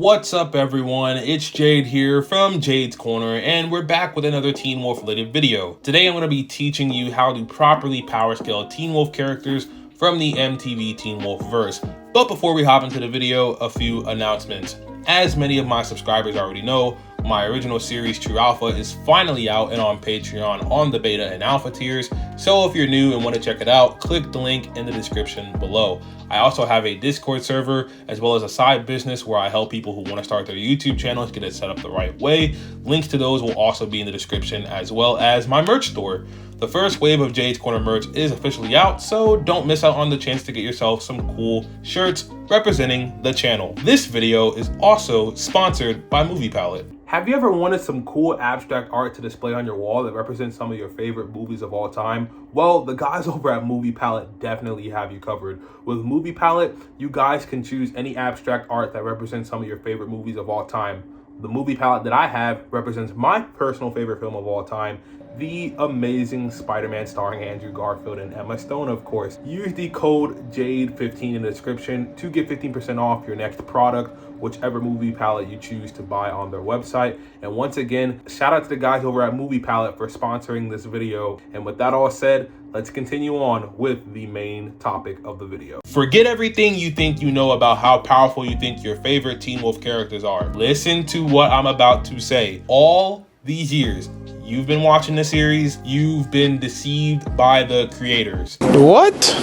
What's up everyone, it's Jade here from Jade's Corner, and we're back with another Teen Wolf related video. Today I'm going to be teaching you how to properly power scale Teen Wolf characters from the MTV Teen Wolf verse. But before we hop into the video, a few announcements. As many of my subscribers already know, my original series True Alpha is finally out and on Patreon on the beta and alpha tiers. So if you're new and want to check it out, click the link in the description below. I also have a Discord server as well as a side business where I help people who want to start their YouTube channels get it set up the right way. Links to those will also be in the description, as well as my merch store. The first wave of Jade's Corner merch is officially out, so don't miss out on the chance to get yourself some cool shirts representing the channel. This video is also sponsored by Movie Palette. Have you ever wanted some cool abstract art to display on your wall that represents some of your favorite movies of all time? Well, the guys over at Movie Palette definitely have you covered. With Movie Palette, you guys can choose any abstract art that represents some of your favorite movies of all time. The Movie Palette that I have represents my personal favorite film of all time, the amazing Spider-Man starring Andrew Garfield and Emma Stone, of course. Use the code JADE15 in the description to get 15% off your next product, whichever Movie Palette you choose to buy on their website. And once again, shout out to the guys over at Movie Palette for sponsoring this video. And with that all said, let's continue on with the main topic of the video. Forget everything you think you know about how powerful you think your favorite Teen Wolf characters are. Listen to what I'm about to say. All these years, you've been watching the series, you've been deceived by the creators. What?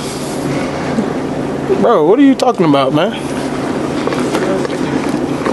Bro, what are you talking about, man?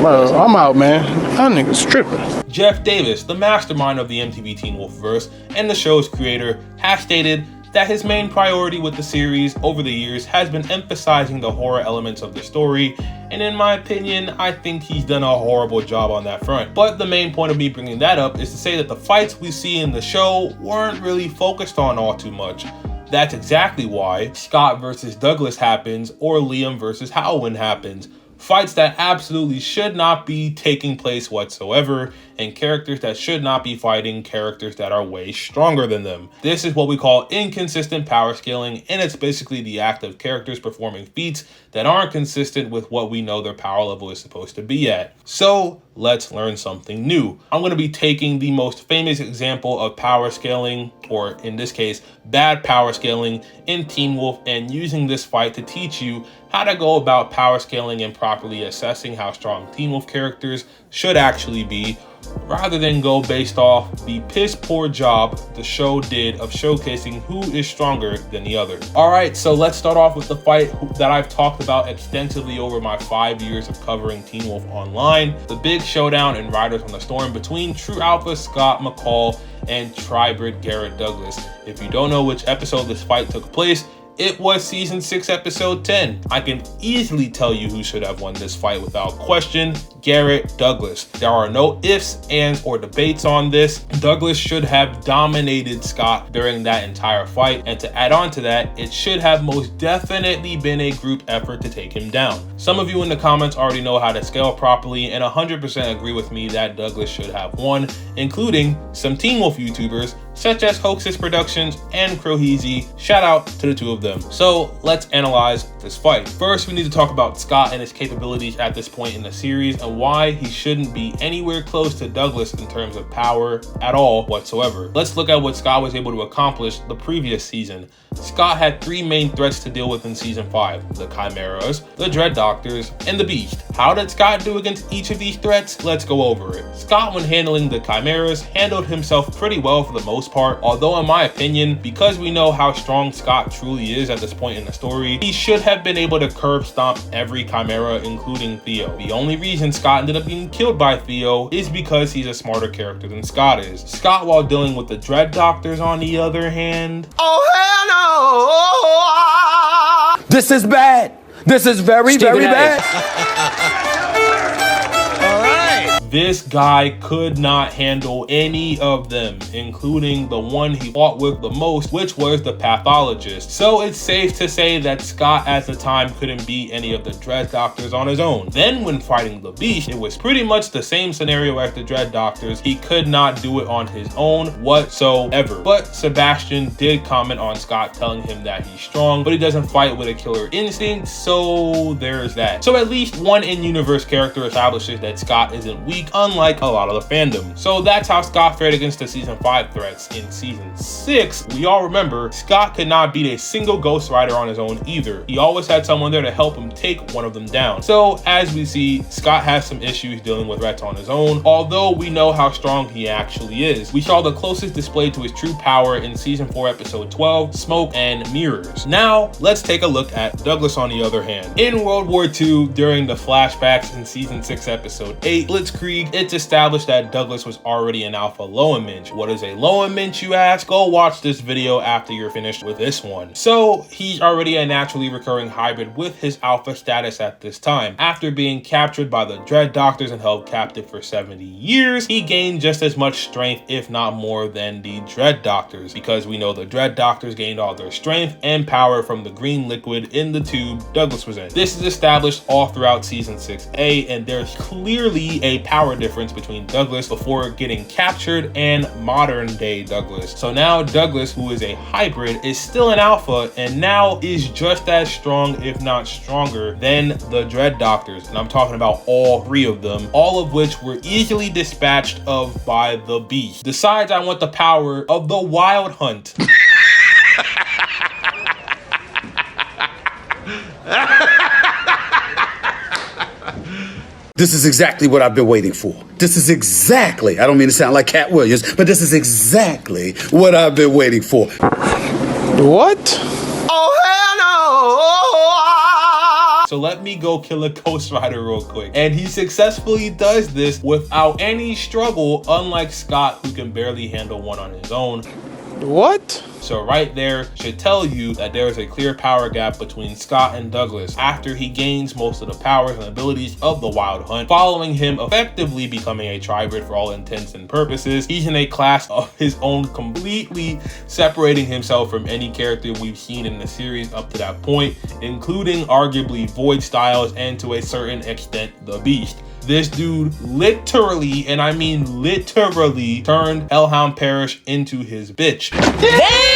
Bro, I'm out, man. That nigga's tripping. Jeff Davis, the mastermind of the MTV Teen Wolf verse and the show's creator, has stated that his main priority with the series over the years has been emphasizing the horror elements of the story, and in my opinion, I think he's done a horrible job on that front. But the main point of me bringing that up is to say that the fights we see in the show weren't really focused on all too much. That's exactly why Scott versus Douglas happens, or Liam versus Hoechlin happens. Fights that absolutely should not be taking place whatsoever, and characters that should not be fighting characters that are way stronger than them. This is what we call inconsistent power scaling, and it's basically the act of characters performing feats that aren't consistent with what we know their power level is supposed to be at. So let's learn something new. I'm going to be taking the most famous example of power scaling, or in this case, bad power scaling in Teen Wolf, and using this fight to teach you how to go about power scaling and properly assessing how strong Teen Wolf characters should actually be, rather than go based off the piss poor job the show did of showcasing who is stronger than the other. Alright, so let's start off with the fight that I've talked about extensively over my 5 years of covering Teen Wolf online. The big showdown in Riders on the Storm between True Alpha Scott McCall and Tribrid Garrett Douglas. If you don't know which episode this fight took place, it was season 6 episode 10. I can easily tell you who should have won this fight without question: Garrett Douglas. There are no ifs, ands, or debates on this. Douglas should have dominated Scott during that entire fight, and to add on to that, it should have most definitely been a group effort to take him down. Some of you in the comments already know how to scale properly and 100% agree with me that Douglas should have won, including some Teen Wolf YouTubers such as Hoaxes Productions and Crowheezy. Shout out to the two of them. So let's analyze this fight. First, we need to talk about Scott and his capabilities at this point in the series, and why he shouldn't be anywhere close to Douglas in terms of power at all whatsoever. Let's look at what Scott was able to accomplish the previous season. Scott had 3 main threats to deal with in season 5: the Chimeras, the Dread Doctors, and the Beast. How did Scott do against each of these threats? Let's go over it. Scott, when handling the Chimeras, handled himself pretty well for the most part, although in my opinion, because we know how strong Scott truly is at this point in the story, he should have been able to curb stomp every Chimera, including Theo. The only reason Scott ended up being killed by Theo is because he's a smarter character than Scott is. Scott, while dealing with the Dread Doctors on the other hand, oh hell no! This is bad. This is very, very bad. This guy could not handle any of them, including the one he fought with the most, which was the pathologist. So it's safe to say that Scott at the time couldn't beat any of the Dread Doctors on his own. Then when fighting the Beast, it was pretty much the same scenario as the Dread Doctors. He could not do it on his own whatsoever. But Sebastian did comment on Scott telling him that he's strong, but he doesn't fight with a killer instinct, so there's that. So at least one in-universe character establishes that Scott isn't weak, unlike a lot of the fandom. So that's how Scott fared against the season 5 threats. In season 6, we all remember, Scott could not beat a single Ghost Rider on his own either. He always had someone there to help him take one of them down. So as we see, Scott has some issues dealing with threats on his own, although we know how strong he actually is. We saw the closest display to his true power in season 4 episode 12, Smoke and Mirrors. Now let's take a look at Douglas on the other hand. In World War II, during the flashbacks in season 6 episode 8, Blitzkrieg, it's established that Douglas was already an Alpha Lowenmensch. What is a Lowenmensch, you ask? Go watch this video after you're finished with this one. So he's already a naturally recurring hybrid with his Alpha status at this time. After being captured by the Dread Doctors and held captive for 70 years, he gained just as much strength, if not more, than the Dread Doctors, because we know the Dread Doctors gained all their strength and power from the green liquid in the tube Douglas was in. This is established all throughout season 6A, and there's clearly a power difference between Douglas before getting captured and modern day Douglas. So now Douglas, who is a hybrid, is still an Alpha and now is just as strong, if not stronger, than the Dread Doctors. And I'm talking about all 3 of them, all of which were easily dispatched of by the Beast. Besides, I want the power of the Wild Hunt. This is exactly what I've been waiting for. This is exactly, I don't mean to sound like Cat Williams, but this is exactly what I've been waiting for. What? Oh, hell no! So let me go kill a Ghost Rider real quick. And he successfully does this without any struggle, unlike Scott, who can barely handle one on his own. What? So right there should tell you that there is a clear power gap between Scott and Douglas after he gains most of the powers and abilities of the Wild Hunt, following him effectively becoming a tribrid for all intents and purposes. He's in a class of his own, completely separating himself from any character we've seen in the series up to that point, including arguably Void Styles and to a certain extent the Beast. This dude literally, and I mean literally, turned Hellhound Parish into his bitch. Damn!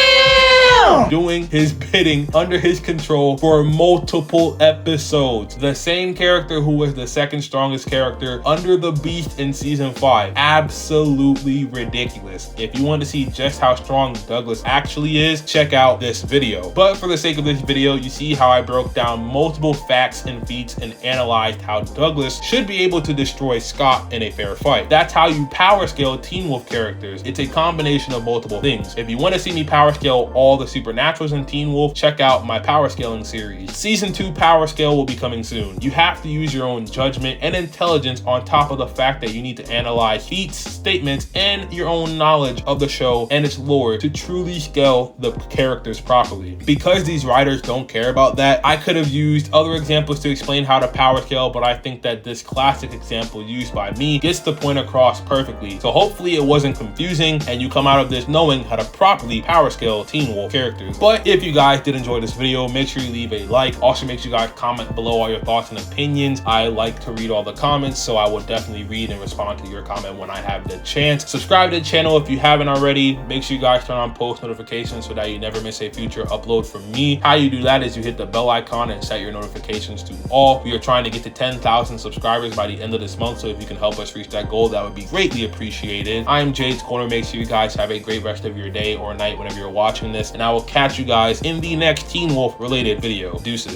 Doing his bidding under his control for multiple episodes. The same character who was the second strongest character under the Beast in season 5. Absolutely ridiculous. If you want to see just how strong Douglas actually is, check out this video. But for the sake of this video, you see how I broke down multiple facts and feats and analyzed how Douglas should be able to destroy Scott in a fair fight. That's how you power scale Teen Wolf characters. It's a combination of multiple things. If you want to see me power scale all the Supernaturals in Teen Wolf, check out my power scaling series. Season 2 power scale will be coming soon. You have to use your own judgment and intelligence on top of the fact that you need to analyze feats, statements, and your own knowledge of the show and its lore to truly scale the characters properly. Because these writers don't care about that, I could have used other examples to explain how to power scale, but I think that this classic example used by me gets the point across perfectly. So hopefully it wasn't confusing and you come out of this knowing how to properly power scale Teen Wolf characters. But if you guys did enjoy this video, make sure you leave a like. Also make sure you guys comment below all your thoughts and opinions. I like to read all the comments, so I will definitely read and respond to your comment when I have the chance. Subscribe to the channel if you haven't already. Make sure you guys turn on post notifications so that you never miss a future upload from me. How you do that is you hit the bell icon and set your notifications to all. We are trying to get to 10,000 subscribers by the end of this month, so if you can help us reach that goal, that would be greatly appreciated. I'm Jades Corner. Make sure you guys have a great rest of your day or night whenever you're watching this, and I will catch you guys in the next Teen Wolf related video. Deuces.